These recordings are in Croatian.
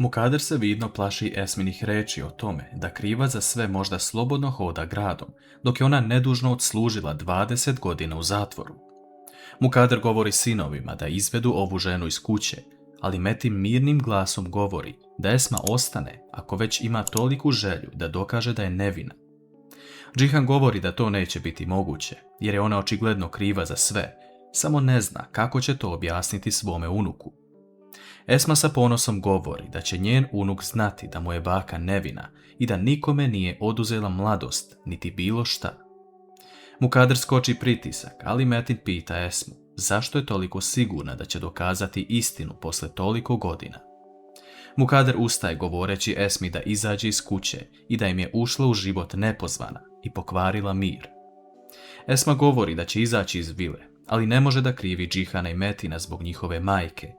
Mukader se vidno plaši Esminih reči o tome da krivac za sve možda slobodno hoda gradom, dok je ona nedužno odslužila 20 godina u zatvoru. Mukader govori sinovima da izvedu ovu ženu iz kuće, ali Metin mirnim glasom govori da Esma ostane ako već ima toliku želju da dokaže da je nevina. Džihan govori da to neće biti moguće, jer je ona očigledno kriva za sve, samo ne zna kako će to objasniti svome unuku. Esma sa ponosom govori da će njen unuk znati da mu je baka nevina i da nikome nije oduzela mladost, niti bilo šta. Mukader skoči pritisak, ali Metin pita Esmu zašto je toliko sigurna da će dokazati istinu posle toliko godina. Mukader ustaje govoreći Esmi da izađe iz kuće i da im je ušla u život nepozvana i pokvarila mir. Esma govori da će izaći iz vile, ali ne može da krivi Džihana i Metina zbog njihove majke.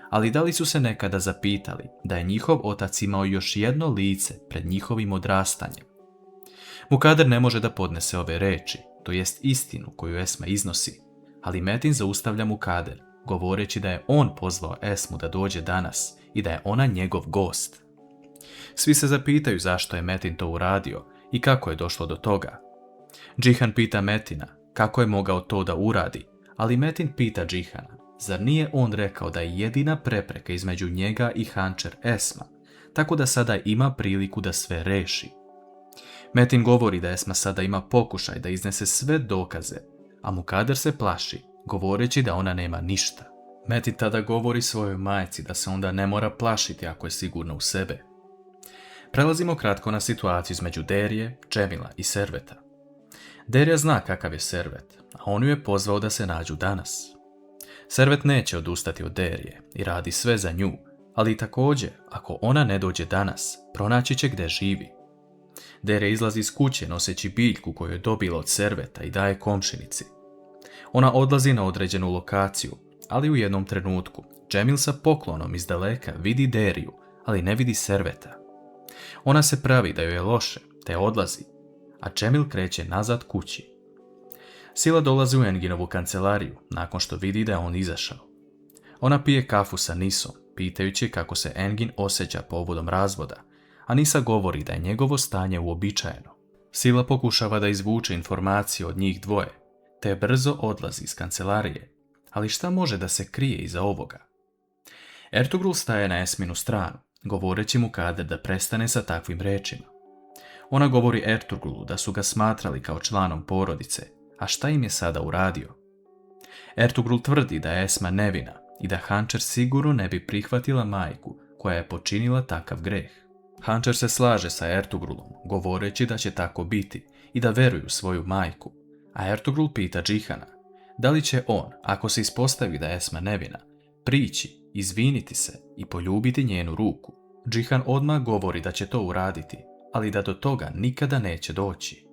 Ali da li su se nekada zapitali da je njihov otac imao još jedno lice pred njihovim odrastanjem? Mukader ne može da podnese ove reči, to jest istinu koju Esma iznosi, ali Metin zaustavlja Mukader, govoreći da je on pozvao Esmu da dođe danas i da je ona njegov gost. Svi se zapitaju zašto je Metin to uradio i kako je došlo do toga. Džihan pita Metina kako je mogao to da uradi, ali Metin pita Džihana, zar nije on rekao da je jedina prepreka između njega i Hančer Esma, tako da sada ima priliku da sve reši. Metin govori da Esma sada ima pokušaj da iznese sve dokaze, a Mukader se plaši, govoreći da ona nema ništa. Metin tada govori svojoj majci da se onda ne mora plašiti ako je sigurna u sebe. Prelazimo kratko na situaciju između Derije, Džemila i Serveta. Derija zna kakav je Servet, a on ju je pozvao da se nađu danas. Servet neće odustati od Derije i radi sve za nju, ali također, ako ona ne dođe danas, pronaći će gde živi. Derija izlazi iz kuće noseći biljku koju je dobila od Serveta i daje komšinici. Ona odlazi na određenu lokaciju, ali u jednom trenutku Džemil sa poklonom iz daleka vidi Deriju, ali ne vidi Serveta. Ona se pravi da joj je loše, te odlazi, a Džemil kreće nazad kući. Sila dolazi u Enginovu kancelariju nakon što vidi da je on izašao. Ona pije kafu sa Nisom, pitajući kako se Engin osjeća povodom razvoda, a Nisa govori da je njegovo stanje uobičajeno. Sila pokušava da izvuče informacije od njih dvoje, te brzo odlazi iz kancelarije, ali šta može da se krije iza ovoga? Ertugrul staje na Esminu stranu, govoreći mu Kader da prestane sa takvim rečima. Ona govori Ertugrulu da su ga smatrali kao članom porodice, a šta im je sada uradio? Ertugrul tvrdi da je Esma nevina i da Hančer sigurno ne bi prihvatila majku koja je počinila takav greh. Hančer se slaže sa Ertugrulom, govoreći da će tako biti i da veruju svoju majku, a Ertugrul pita Džihana da li će on, ako se ispostavi da je Esma nevina, prići, izviniti se i poljubiti njenu ruku. Džihan odmah govori da će to uraditi, ali da do toga nikada neće doći.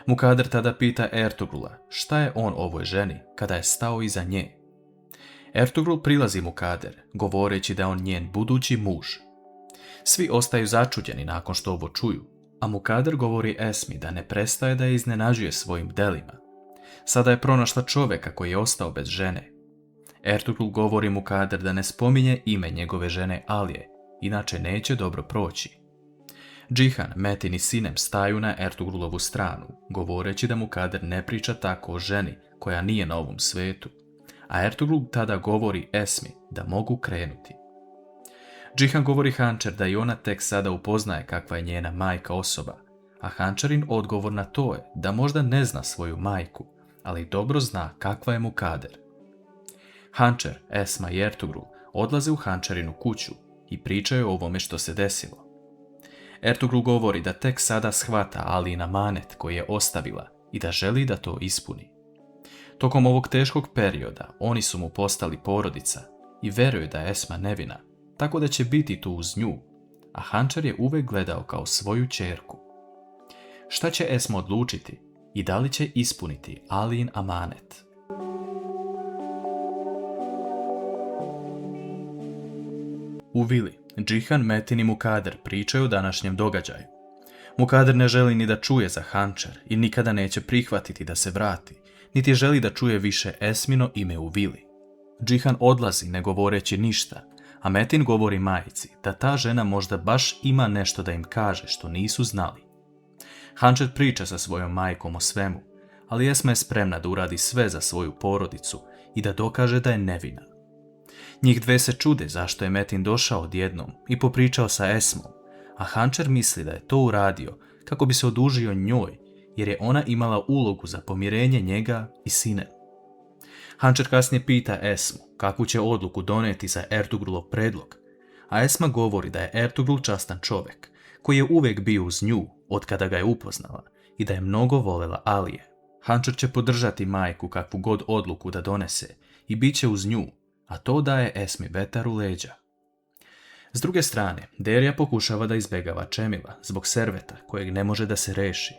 Mukader tada pita Ertugrula šta je on ovoj ženi kada je stao iza nje. Ertugrul prilazi Mukader, govoreći da je on njen budući muž. Svi ostaju začuđeni nakon što ovo čuju, a Mukader govori Esmi da ne prestaje da je iznenađuje svojim delima. Sada je pronašla čoveka koji je ostao bez žene. Ertugrul govori Mukader da ne spominje ime njegove žene Alije, inače neće dobro proći. Džihan, Metin i Sinem staju na Ertugrulovu stranu, govoreći da Mukader ne priča tako o ženi koja nije na ovom svetu, a Ertugrul tada govori Esmi da mogu krenuti. Džihan govori Hančer da i ona tek sada upoznaje kakva je njena majka osoba, a Hančerin odgovor na to je da možda ne zna svoju majku, ali dobro zna kakva je Mukader. Hančer, Esma i Ertugrul odlaze u Hančerinu kuću i pričaju o ovome što se desilo. Ertugrul govori da tek sada shvata Alijin amanet koji je ostavila i da želi da to ispuni. Tokom ovog teškog perioda oni su mu postali porodica i veruje da je Esma nevina, tako da će biti tu uz nju, a Hančer je uvek gledao kao svoju ćerku. Šta će Esma odlučiti i da li će ispuniti Alijin amanet? U vili, Džihan, Metin i Mukader pričaju o današnjem događaju. Mukader ne želi ni da čuje za Hančer i nikada neće prihvatiti da se vrati, niti želi da čuje više Esmino ime u vili. Džihan odlazi ne govoreći ništa, A Metin govori majici da ta žena možda baš ima nešto da im kaže što nisu znali. Hančer priča sa svojom majkom o svemu, ali Esma je spremna da uradi sve za svoju porodicu i da dokaže da je nevina. Njih dve se čude zašto je Metin došao odjednom i popričao sa Esmom, a Hančer misli da je to uradio kako bi se odužio njoj, jer je ona imala ulogu za pomirenje njega i sine. Hančer kasnije pita Esmu kakvu će odluku donijeti za Ertugrulov predlog, a Esma govori da je Ertugrul častan čovjek, koji je uvijek bio uz nju od kada ga je upoznala i da je mnogo volela Alije. Hančer će podržati majku kakvu god odluku da donese i bit će uz nju, a to daje Esmi vetar u leđa. S druge strane, Derija pokušava da izbjegava Džemila zbog serveta kojeg ne može da se reši.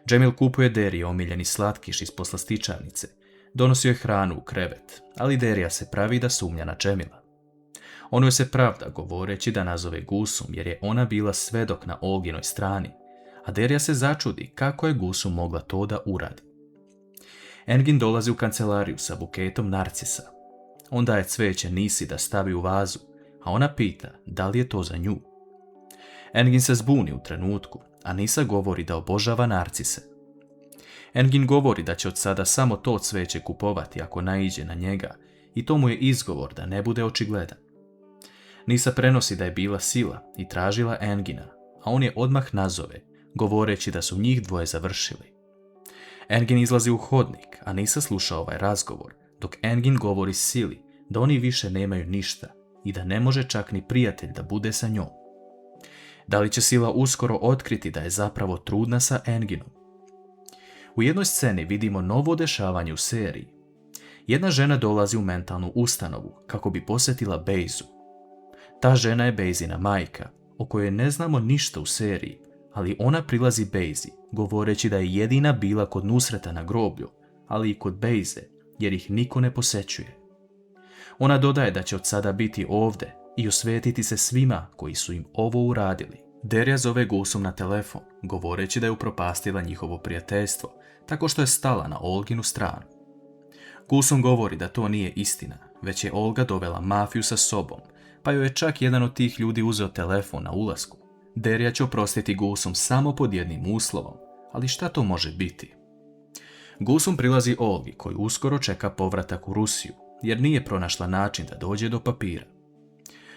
Džemil kupuje Deriji omiljeni slatkiš iz poslastičarnice, donosi joj hranu u krevet, ali Derija se pravi da sumnja na Džemila. On joj se pravda govoreći da nazove Gusum jer je ona bila svedok na Olginoj strani, a Derija se začudi kako je Gusum mogla to da uradi. Engin dolazi u kancelariju sa buketom narcisa. On daje cveće Nisi da stavi u vazu, a ona pita da li je to za nju. Engin se zbuni u trenutku, a Nisa govori da obožava narcise. Engin govori da će od sada samo to cveće kupovati ako naiđe na njega i to mu je izgovor da ne bude očigledan. Nisa prenosi da je bila sila i tražila Engina, a on je odmah nazove, govoreći da su njih dvoje završili. Engin izlazi u hodnik, a Nisa sluša ovaj razgovor, dok Engin govori sili da oni više nemaju ništa i da ne može čak ni prijatelj da bude sa njom. Da li će sila uskoro otkriti da je zapravo trudna sa Enginom? U jednoj sceni vidimo novo dešavanje u seriji. Jedna žena dolazi u mentalnu ustanovu kako bi posjetila Bejzu. Ta žena je Bejzina majka, o kojoj ne znamo ništa u seriji, ali ona prilazi Bejzi, govoreći da je jedina bila kod Nusreta na groblju, ali i kod Bejze, jer ih niko ne posećuje. Ona dodaje da će od sada biti ovdje i osvetiti se svima koji su im ovo uradili. Derija zove Gusum na telefon, govoreći da je upropastila njihovo prijateljstvo, tako što je stala na Olginu stranu. Gusum govori da to nije istina, već je Olga dovela mafiju sa sobom, pa joj je čak jedan od tih ljudi uzeo telefon na ulasku. Derija će oprostiti Gusum samo pod jednim uslovom, ali šta to može biti? Gusum prilazi Olgi, koji uskoro čeka povratak u Rusiju, jer nije pronašla način da dođe do papira.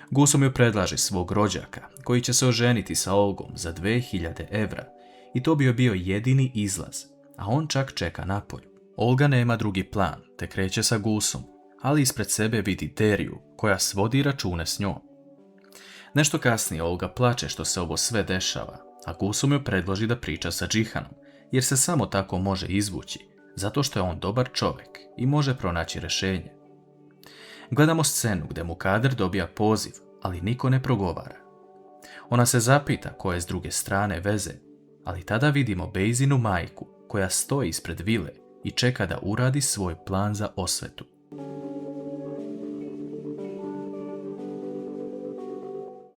Gusum joj predlaže svog rođaka, koji će se oženiti sa Olgom za 2000 evra i to bi joj bio jedini izlaz, a on čak čeka napolju. Olga nema drugi plan, te kreće sa Gusum, ali ispred sebe vidi Deriju, koja svodi račune s njom. Nešto kasnije Olga plače što se ovo sve dešava, a Gusum joj predloži da priča sa Džihanom, jer se samo tako može izvući, zato što je on dobar čovjek i može pronaći rješenje. Gledamo scenu gdje Mukader dobija poziv, ali niko ne progovara. Ona se zapita ko je s druge strane veze, ali tada vidimo Bejzinu majku koja stoji ispred vile i čeka da uradi svoj plan za osvetu.